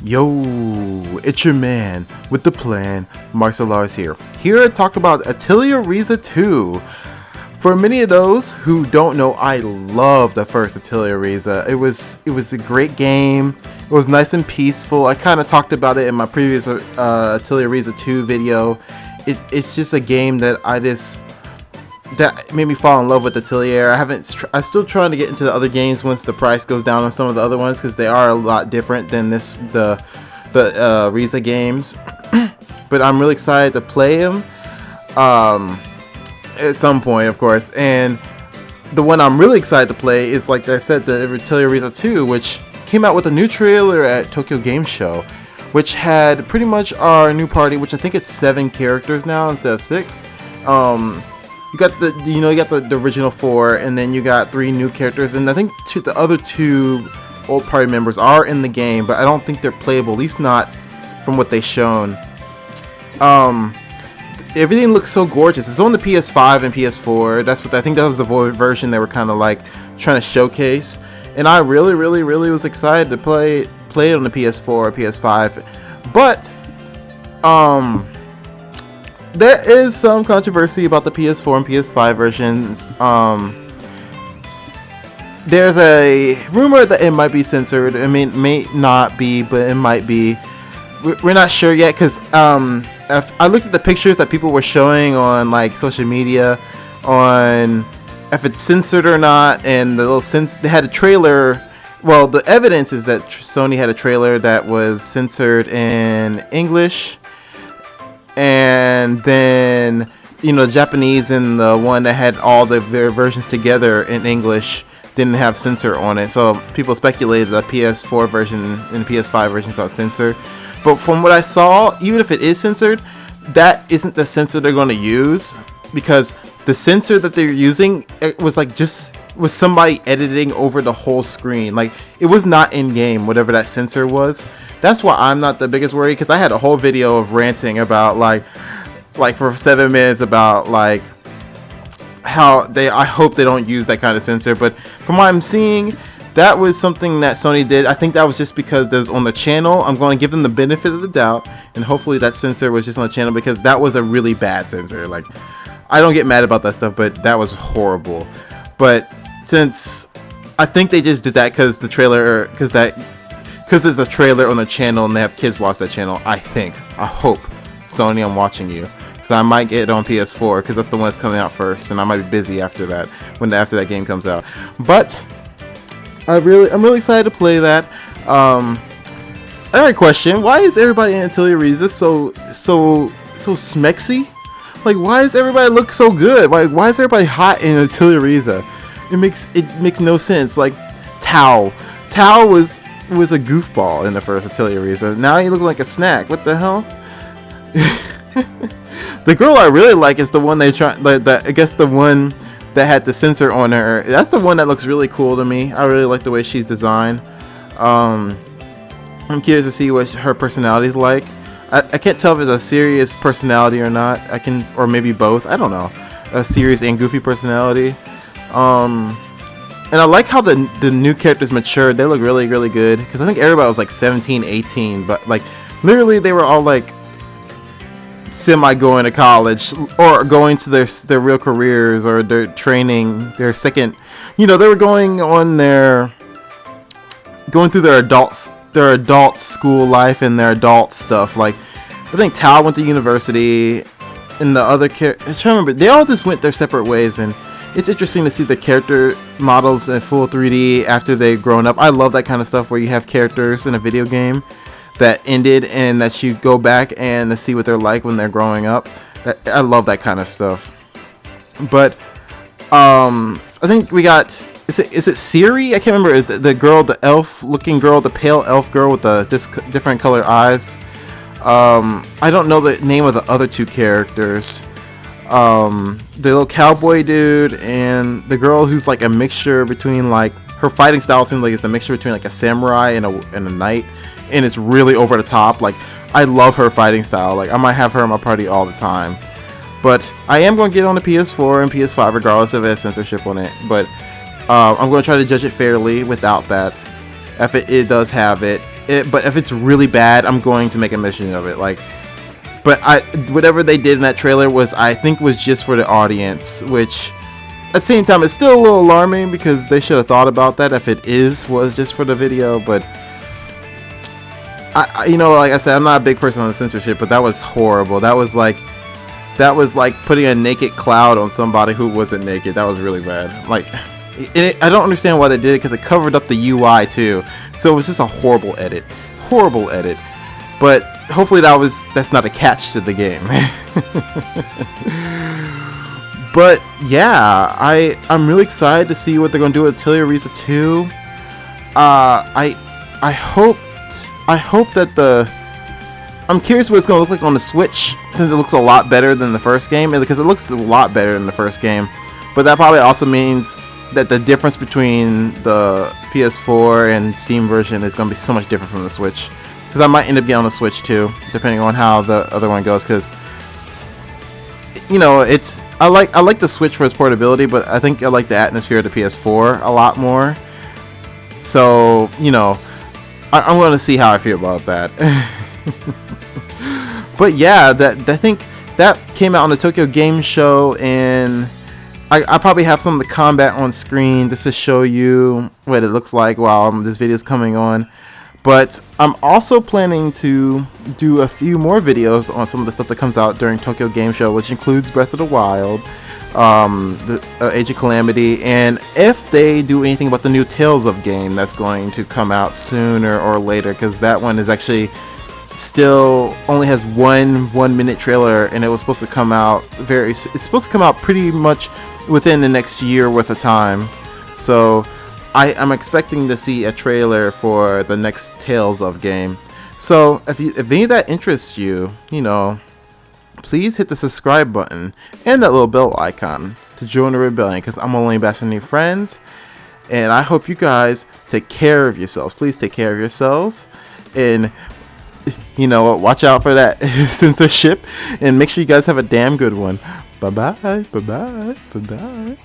Yo, it's your man with the plan, Marcellars here. Here I talked about Atelier Ryza 2. For many of those who don't know, I love the first Atelier Ryza. It was a great game. It was nice and peaceful. I kind of talked about it in my previous Atelier Ryza 2 video. It's just a game that that made me fall in love with Atelier. I'm still trying to get into the other games once the price goes down on some of the other ones, because they are a lot different than the Ryza games. But I'm really excited to play them at some point, of course. And the one I'm really excited to play is, like I said, the Atelier Ryza 2, which came out with a new trailer at Tokyo Game Show, which had pretty much our new party, which I think it's 7 characters now instead of 6. You got the original 4, and then you got 3 new characters, and I think the other 2 old party members are in the game, but I don't think they're playable, at least not from what they've shown. Everything looks so gorgeous. It's on the PS5 and PS4. I think that was the version they were kind of like trying to showcase, and I really was excited to play it on the PS4 or PS5, but there is some controversy about the PS4 and PS5 versions. There's a rumor that it might be censored. I mean, it may not be, but it might be. We're not sure yet, because if I looked at the pictures that people were showing on like social media on if it's censored or not, and they had a trailer. Well, the evidence is that Sony had a trailer that was censored in English, and then Japanese, and the one that had all the versions together in English didn't have censor on it. So people speculated the PS4 version and the PS5 version got censored. But from what I saw, even if it is censored, that isn't the censor they're going to use, because the censor that they're using, it was like was somebody editing over the whole screen. Like, it was not in game, whatever that censor was. That's why I'm not the biggest worry, because I had a whole video of ranting about like for 7 minutes about like how I hope they don't use that kind of censor. But from what I'm seeing, that was something that Sony did. I think that was just because there's on the channel. I'm going to give them the benefit of the doubt, and hopefully that censor was just on the channel, because that was a really bad censor. Like, I don't get mad about that stuff, but that was horrible. But since I think they just did that because there's a trailer on the channel and they have kids watch that channel, I hope, Sony, I'm watching you, because I might get it on PS4, because that's the one that's coming out first, and I might be busy after that after that game comes out. But I'm really excited to play that. I got a question: why is everybody in Atelier Ryza so smexy? Like, why does everybody look so good? Why is everybody hot in Atelier Ryza? It makes no sense. Like, Tao was a goofball in the first Atelier Ryza. Now he looks like a snack. What the hell? The girl I really like is the one I guess the one that had the censor on her. That's the one that looks really cool to me. I really like the way she's designed. I'm curious to see what her personality's like. I can't tell if it's a serious personality or not. Or maybe both. I don't know. A serious and goofy personality. And I like how the new characters matured. They look really good, because I think everybody was like 17, 18, but like literally they were all like semi going to college or going to their real careers, or their training, their second, they were going through their adult school life and their adult stuff. Like, I think Tao went to university, and the other I'm trying to remember, they all just went their separate ways, and it's interesting to see the character models in full 3D after they've grown up. I love that kind of stuff where you have characters in a video game that ended and that you go back and to see what they're like when they're growing up. I love that kind of stuff. But I think we got, is it Serri? I can't remember. Is the girl, the elf looking girl, the pale elf girl with the different colored eyes? I don't know the name of the other 2 characters. The little cowboy dude and the girl who's like a mixture between, like, her fighting style seems like it's a mixture between like a samurai and a knight, and it's really over the top. Like, I love her fighting style. Like, I might have her in my party all the time. But I am going to get on the PS4 and PS5 regardless if it has censorship on it. But I'm going to try to judge it fairly without that. If it does have it, but if it's really bad, I'm going to make a mention of it. Like, but whatever they did in that trailer I think was just for the audience, which at the same time it's still a little alarming because they should have thought about that if it was just for the video. But you know, like I said, I'm not a big person on the censorship, but that was horrible. That was like putting a naked cloud on somebody who wasn't naked. That was really bad. Like, I don't understand why they did it, because it covered up the UI too. So it was just a horrible edit. But hopefully that's not a catch to the game. But yeah, I'm really excited to see what they're gonna do with Atelier Ryza 2. I hope that I'm curious what it's gonna look like on the Switch, since it looks a lot better than the first game, because it looks a lot better than the first game. But that probably also means that the difference between the PS4 and Steam version is going to be so much different from the Switch, because I might end up getting on the Switch too, depending on how the other one goes. Because, you know, I like the Switch for its portability, but I think I like the atmosphere of the PS4 a lot more. So, you know, I'm going to see how I feel about that. But yeah, I think that came out on the Tokyo Game Show, and I probably have some of the combat on screen just to show you what it looks like while this video is coming on. But I'm also planning to do a few more videos on some of the stuff that comes out during Tokyo Game Show, which includes Breath of the Wild, the Age of Calamity, and if they do anything about the new Tales of game that's going to come out sooner or later, because that one is actually still only has one 1-minute trailer, and it was supposed to come out it's supposed to come out pretty much within the next year worth of time. So I'm expecting to see a trailer for the next Tales of game. So if any of that interests you, you know, please hit the subscribe button and that little bell icon to join the rebellion, because I'm only investing in new friends, and I hope you guys take care of yourselves. Please take care of yourselves, and you know what, watch out for that censorship, and make sure you guys have a damn good one. Bye bye, bye bye, bye bye.